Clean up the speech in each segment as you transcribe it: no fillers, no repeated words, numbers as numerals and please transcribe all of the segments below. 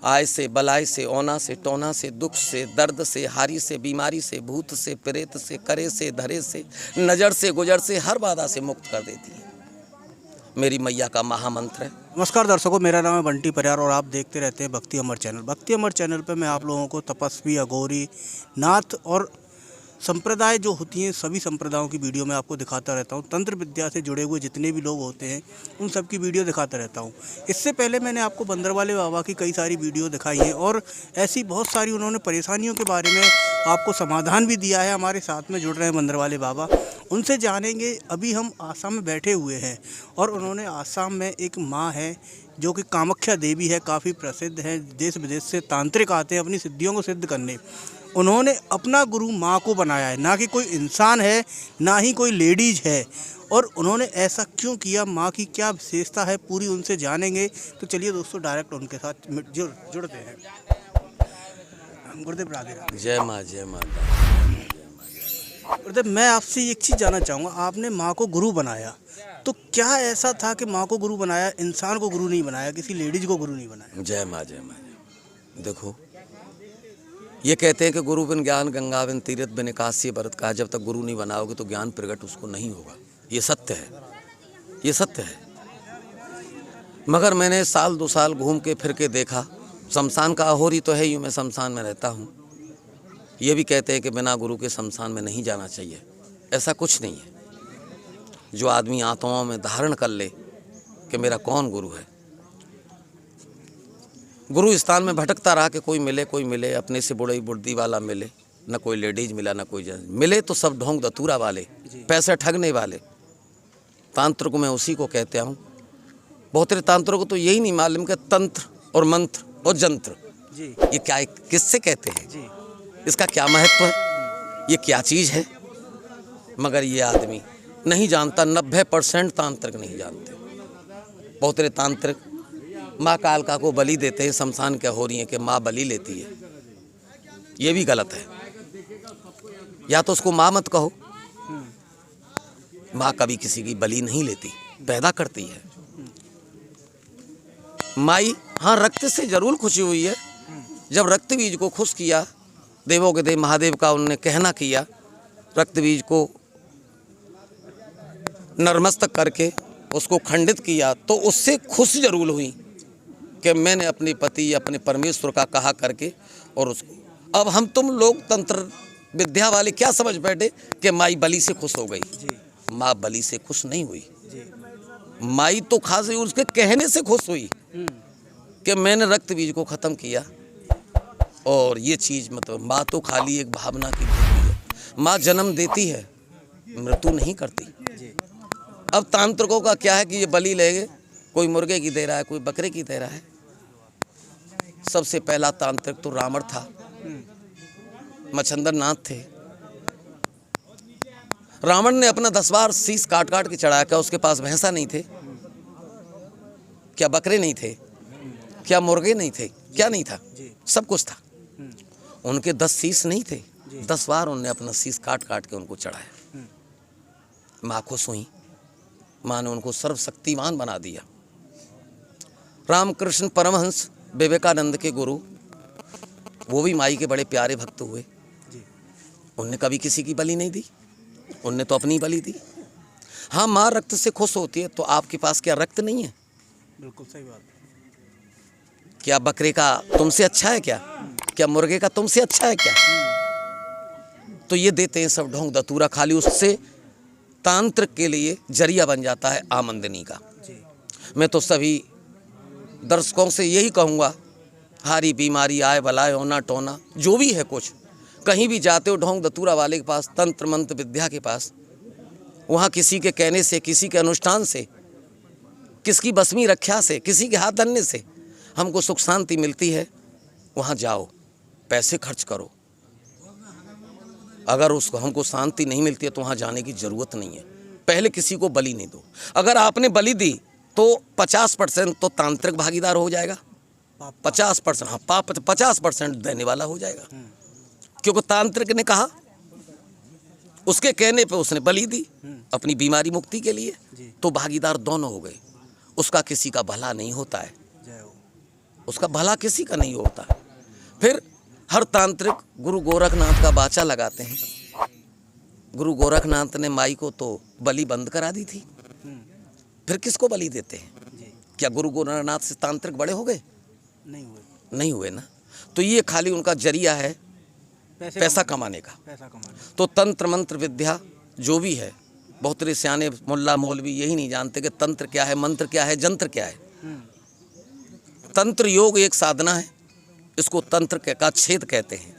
आय से, बलाय से, औना से, टोना से, दुख से, दर्द से, हारी से, बीमारी से, भूत से, प्रेत से, करे से, धरे से, नज़र से, गुजर से, हर बाधा से मुक्त कर देती है। मेरी मैया का महामंत्र है। नमस्कार दर्शकों, मेरा नाम है बंटी परियार और आप देखते रहते हैं भक्ति अमर चैनल। भक्ति अमर चैनल पे मैं आप लोगों को तपस्वी, अघोरी, नाथ और संप्रदाय जो होती हैं सभी संप्रदायों की वीडियो मैं आपको दिखाता रहता हूं। तंत्र विद्या से जुड़े हुए जितने भी लोग होते हैं उन सब की वीडियो दिखाता रहता हूं। इससे पहले मैंने आपको बंदरवाले बाबा की कई सारी वीडियो दिखाई हैं और ऐसी बहुत सारी उन्होंने परेशानियों के बारे में आपको समाधान भी दिया है। हमारे साथ में जुड़ रहे हैं बंदरवाले बाबा, उनसे जानेंगे। अभी हम आसाम में बैठे हुए हैं और उन्होंने आसाम में एक माँ है जो कि कामाख्या देवी है, काफ़ी प्रसिद्ध है। देश विदेश से तांत्रिक आते हैं अपनी सिद्धियों को सिद्ध करने। उन्होंने अपना गुरु माँ को बनाया है, ना कि कोई इंसान है, ना ही कोई लेडीज है। और उन्होंने ऐसा क्यों किया, माँ की क्या विशेषता है, पूरी उनसे जानेंगे। तो चलिए दोस्तों डायरेक्ट उनके साथ जुड़ते हैं। गुरुदेव राधे राधे। जय माँ, जय माँ। गुरुदेव, मैं आपसे एक चीज़ जानना चाहूँगा, आपने माँ को गुरु बनाया तो क्या ऐसा था कि माँ को गुरु बनाया, इंसान को गुरु नहीं बनाया, किसी लेडीज को गुरु नहीं बनाया? जय माँ, जय माँ। देखो, ये कहते हैं कि गुरु बिन ज्ञान गंगा बिन तीरथ बिन काशी भरत कहा। जब तक गुरु नहीं बनाओगे तो ज्ञान प्रकट उसको नहीं होगा। ये सत्य है, ये सत्य है। मगर मैंने साल 2 साल घूम के फिर के देखा, शमशान का अहोरी तो है ही, मैं शमशान में रहता हूँ। ये भी कहते हैं कि बिना गुरु के शमशान में नहीं जाना चाहिए। ऐसा कुछ नहीं है। जो आदमी आत्माओं में धारण कर ले कि मेरा कौन गुरु है, गुरु स्थान में भटकता रहा कि कोई मिले, अपने से बुढ़ई बुढ़दी वाला मिले, न कोई लेडीज मिला, न कोई जेंट्स मिले, तो सब ढोंग दतूरा वाले, पैसे ठगने वाले। तांत्रिक मैं उसी को कहते हूँ। बहुत सारे तांत्रिक को तो यही नहीं मालूम कि तंत्र और मंत्र और जंत्र ये क्या है, किससे कहते हैं, इसका क्या महत्व है, ये क्या चीज़ है। मगर ये आदमी नहीं जानता। 90% तांत्रिक नहीं जानते। बहुत सारे तांत्रिक माँ कालका को बलि देते हैं, शमशान क्या हो रही है कि माँ बलि लेती है। ये भी गलत है। या तो उसको माँ मत कहो। माँ कभी किसी की बलि नहीं लेती, पैदा करती है। माई हाँ रक्त से जरूर खुशी हुई है। जब रक्त बीज को खुश किया, देवों के देव महादेव का उन्होंने कहना किया, रक्त बीज को नरमस्तक करके उसको खंडित किया, तो उससे खुश जरूर हुई कि मैंने अपने पति अपने परमेश्वर का कहा करके। और उसको अब हम तुम लोग तंत्र विद्या वाले क्या समझ बैठे कि माई बलि से खुश हो गई। माँ बलि से खुश नहीं हुई। माई तो खास उसके कहने से खुश हुई कि मैंने रक्त बीज को ख़त्म किया। और ये चीज़ मतलब माँ तो खाली एक भावना की होती है। माँ जन्म देती है, मृत्यु नहीं करती। अब तांत्रिकों का क्या है कि ये बलि लेंगे, कोई मुर्गे की दे रहा है, कोई बकरे की दे रहा है। सबसे पहला तांत्रिक तो रावण था, मच्छंदर नाथ थे। रावण ने अपना 10 बार शीश काट काट के चढ़ाया। क्या उसके पास भैंसा नहीं थे, क्या बकरे नहीं थे, क्या मुर्गे नहीं थे, क्या नहीं था, सब कुछ था। उनके 10 शीश नहीं थे, 10 बार उन्होंने अपना शीश काट काट के उनको चढ़ाया। माँ खुश हुई। माँ ने उनको सर्वशक्तिमान बना दिया। रामकृष्ण परमहंस विवेकानंद के गुरु, वो भी माई के बड़े प्यारे भक्त हुए। उनने कभी किसी की बलि नहीं दी, उनने तो अपनी बलि दी। हाँ, माँ रक्त से खुश होती है, तो आपके पास क्या रक्त नहीं है? बिल्कुल सही बात। क्या बकरे का तुमसे अच्छा है क्या? क्या मुर्गे का तुमसे अच्छा है क्या? तो ये देते हैं सब ढोंग दतूरा, खाली उससे तांत्रिक के लिए जरिया बन जाता है आमदनी का। मैं तो सभी दर्शकों से यही कहूँगा, हारी बीमारी आए बलाए होना टोना जो भी है, कुछ कहीं भी जाते हो ढोंग दतूरा वाले के पास, तंत्र मंत्र विद्या के पास, वहाँ किसी के कहने से, किसी के अनुष्ठान से, किसकी बसमी रक्षा से, किसी के हाथ धरने से हमको सुख शांति मिलती है। वहाँ जाओ, पैसे खर्च करो। अगर उसको हमको शांति नहीं मिलती है तो वहाँ जाने की ज़रूरत नहीं है। पहले किसी को बलि नहीं दो। अगर आपने बलि दी तो 50% तो तांत्रिक भागीदार हो जाएगा, 50%, हाँ 50% देने वाला हो जाएगा। क्योंकि तांत्रिक ने कहा, उसके कहने पे उसने बलि दी अपनी बीमारी मुक्ति के लिए, तो भागीदार दोनों हो गए। उसका किसी का भला नहीं होता है। उसका भला किसी का नहीं होता। फिर हर तांत्रिक गुरु गोरखनाथ का बाचा लगाते हैं। गुरु गोरखनाथ ने माई को तो बलि बंद करा दी थी, फिर किसको बलि देते हैं? क्या गुरु गोरखनाथ से तांत्रिक बड़े हो गए? नहीं हुए ना। तो ये खाली उनका जरिया है पैसा कमाने का। तो तंत्र मंत्र विद्या जो भी है, बहुत सियाने मुल्ला मौलवी यही नहीं जानते कि तंत्र क्या है, मंत्र क्या है, जंत्र क्या है। तंत्र योग एक साधना है, इसको तंत्र का छेद कहते हैं।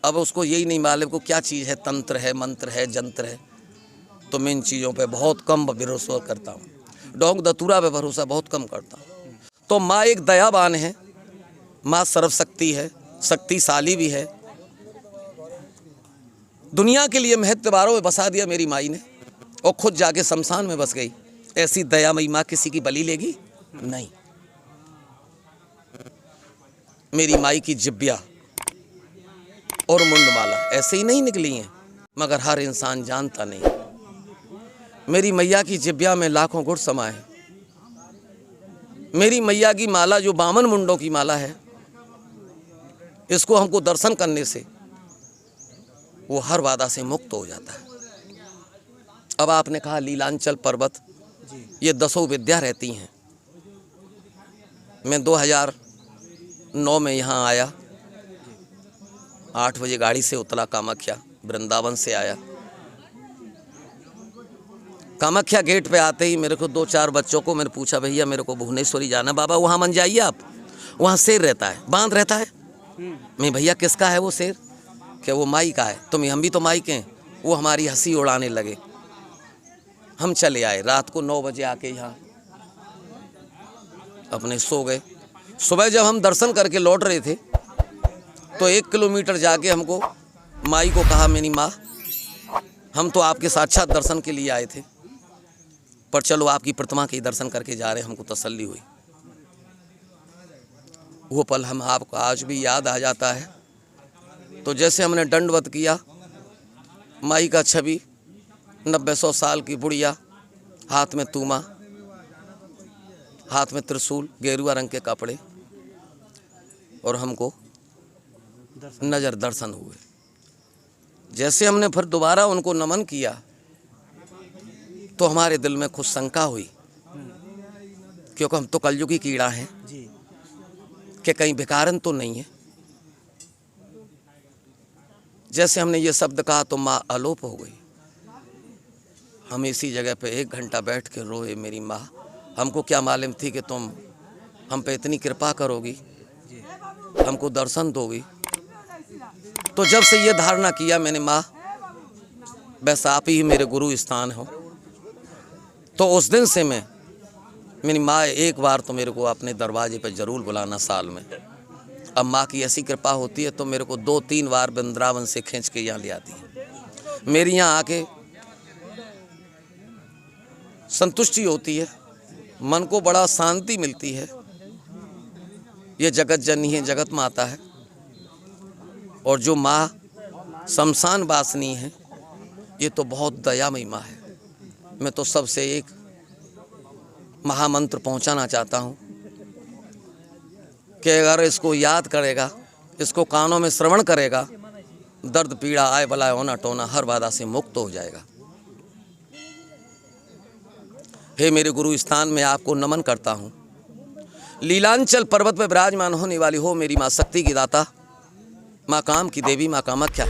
अब उसको यही नहीं मालूम को क्या चीज़ है, तंत्र है, मंत्र है, जंत्र है। तो मैं इन चीज़ों पे बहुत कम भरोसा करता हूँ, डोंग दतूरा पे भरोसा बहुत कम करता हूँ। तो माँ एक दयावान है, माँ सर्वशक्ति है, शक्तिशाली भी है। दुनिया के लिए महत्वारों में बसा दिया मेरी माई ने, और खुद जाके शमशान में बस गई। ऐसी दयामयी माँ किसी की बलि लेगी? नहीं। मेरी माई की जिब्या और मुंडमाला ऐसे ही नहीं निकली हैं, मगर हर इंसान जानता नहीं। मेरी मैया की जिब्या में लाखों गुण समाए हैं। मेरी मैया की माला जो 52 मुंडों की माला है, इसको हमको दर्शन करने से वो हर बाधा से मुक्त हो जाता है। अब आपने कहा लीलांचल पर्वत, ये 10 विद्या रहती हैं। मैं 2009 में यहाँ आया, 8 बजे गाड़ी से उतरा कामाख्या, वृंदावन से आया। कामाख्या गेट पे आते ही मेरे को 2-4 बच्चों को मैंने पूछा, भैया मेरे को भुवनेश्वरी जाना। बाबा वहाँ मन जाइए आप, वहाँ शेर रहता है, बांध रहता है। मैं भैया किसका है वो शेर? क्या वो माई का है? तो हम भी तो माई के हैं। वो हमारी हंसी उड़ाने लगे। हम चले आए, रात को 9 बजे आके यहाँ अपने सो गए। सुबह जब हम दर्शन करके लौट रहे थे तो 1 किलोमीटर जाके हमको माई को कहा, मेरी माँ हम तो आपके साक्षात दर्शन के लिए आए थे, पर चलो आपकी प्रतिमा के दर्शन करके जा रहे हैं। हमको तसल्ली हुई। वो पल हम आपको आज भी याद आ जाता है। तो जैसे हमने दंडवत किया, माई का छवि 90-100 साल की बुढ़िया, हाथ में तूमा, हाथ में त्रिशूल, गेरुआ रंग के कपड़े, और हमको नजर दर्शन हुए। जैसे हमने फिर दोबारा उनको नमन किया तो हमारे दिल में खुद शंका हुई, क्योंकि हम तो कलयुगी कीड़ा हैं कि कहीं विकारन तो नहीं है। जैसे हमने ये शब्द कहा तो माँ अलोप हो गई। हम इसी जगह पे 1 घंटा बैठ के रोए। मेरी माँ, हमको क्या मालूम थी कि तुम हम पे इतनी कृपा करोगी, हमको दर्शन दोगी। तो जब से ये धारणा किया मैंने, माँ बस आप ही मेरे गुरु स्थान हो, तो उस दिन से मेरी माँ एक बार तो मेरे को अपने दरवाजे पे ज़रूर बुलाना साल में। अब माँ की ऐसी कृपा होती है तो मेरे को 2-3 बार वृंदावन से खींच के यहाँ ले आती है। मेरी यहाँ आके संतुष्टि होती है, मन को बड़ा शांति मिलती है। ये जगत जननी है, जगत माता है, और जो माँ शमशान वासिनी है, ये तो बहुत दयामयी माँ है। मैं तो सबसे एक महामंत्र पहुंचाना चाहता हूं कि अगर इसको याद करेगा, इसको कानों में श्रवण करेगा, दर्द पीड़ा आए बलाए होना टोना हर बाधा से मुक्त हो जाएगा। हे मेरे गुरु स्थान में आपको नमन करता हूँ। लीलांचल पर्वत पर विराजमान होने वाली हो मेरी माँ शक्ति की दाता, माँ काम की देवी, माँ कामाख्या,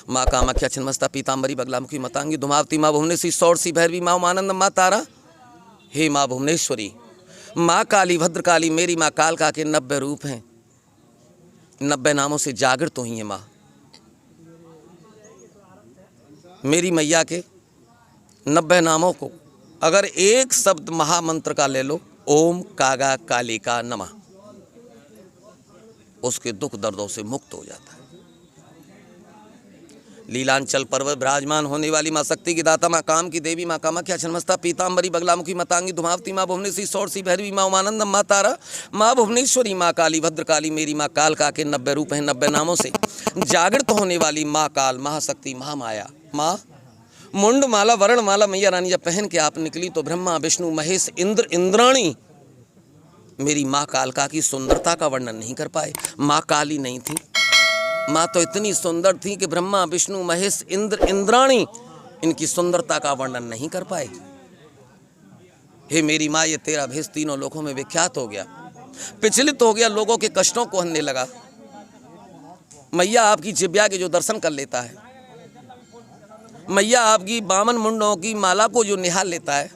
माँ कामाख्या छिन्नमस्ता पीताम्बरी बगलामुखी मतांगी धुमावती, माँ भुवनेश्वरी सौरसी भैरवी, माँ उमानंद, माँ तारा। हे माँ भुवनेश्वरी, माँ काली, भद्रकाली, मेरी माँ कालका के 90 रूप हैं, 90 नामों से जागृत हुई हैं। माँ मेरी मैया के 90 नामों को अगर एक शब्द महामंत्र का ले लो, ओम कागा कालिका नमः, उसके दुख दर्दों से मुक्त हो जाता है। लीलांचल पर्वत विराजमान होने वाली माँ शक्ति की दाता, माँ काम की देवी, माँ कामाख्या छिन्नमस्ता पीताम्बरी बगलामुखी मतांगी धुमावती, माँ भुवनेश्वरी सौरसी भैरवी, माँ उमानंद, माँ तारा, माँ भुवनेश्वरी, माँ काली, भद्रकाली, मेरी माँ कालका के 90 रूप हैं, 90 नामों से जागृत होने वाली माँ काल, महाशक्ति, महामाया, माँ मुंड माला, वरण माला मैया रानी जब पहन के आप निकली तो ब्रह्मा, विष्णु, महेश, इंद्र, इंद्राणी मेरी माँ कालका की सुंदरता का वर्णन नहीं कर पाए। माँ काली नहीं थी, माँ तो इतनी सुंदर थी कि ब्रह्मा विष्णु महेश इंद्र इंद्राणी इनकी सुंदरता का वर्णन नहीं कर पाए। हे मेरी माँ, ये तेरा भेष तीनों लोकों में विख्यात हो गया, विचलित हो गया, लोगों के कष्टों को हरने लगा। मैया आपकी जिब्या के जो दर्शन कर लेता है, मैया आपकी बामन मुंडों की माला को जो निहाल लेता है,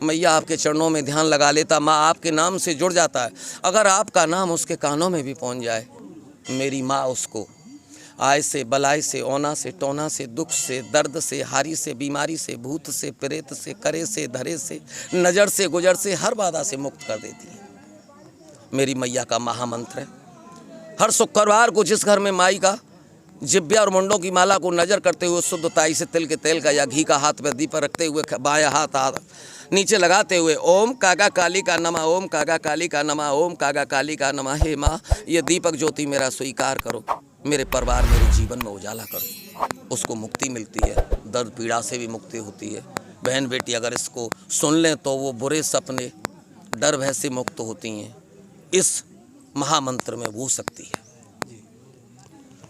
मैया आपके चरणों में ध्यान लगा लेता, माँ आपके नाम से जुड़ जाता है। अगर आपका नाम उसके कानों में भी पहुंच जाए, मेरी माँ उसको आय से, बलाय से, ओना से, टोना से, दुख से, दर्द से, हारी से, बीमारी से, भूत से, प्रेत से, करे से, धरे से, नज़र से, गुजर से, हर बाधा से मुक्त कर देती है। मेरी मैया का महामंत्र है। हर शुक्रवार को जिस घर में माई का जिब्या और मुंडों की माला को नजर करते हुए शुद्ध ताई से तिल के तेल का या घी का हाथ पर दीप रखते हुए बायां हाथ नीचे लगाते हुए ओम कागा काली का नमः, ओम कागा काली का नमः, ओम कागा काली का नमः। हे माँ, ये दीपक ज्योति मेरा स्वीकार करो, मेरे परिवार मेरे जीवन में उजाला करो। उसको मुक्ति मिलती है, दर्द पीड़ा से भी मुक्ति होती है। बहन बेटी अगर इसको सुन लें तो वो बुरे सपने, डर भय से मुक्त होती हैं। इस महामंत्र में वो शक्ति है।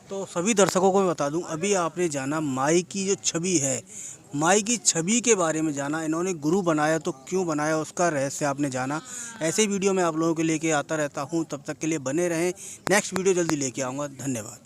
तो सभी दर्शकों को मैं बता दूं, अभी आपने जाना माई की जो छवि है, माई की छवि के बारे में जाना। इन्होंने गुरु बनाया तो क्यों बनाया, उसका रहस्य आपने जाना। ऐसे ही वीडियो मैं आप लोगों के लेके आता रहता हूं, तब तक के लिए बने रहें। नेक्स्ट वीडियो जल्दी लेके आऊँगा। धन्यवाद।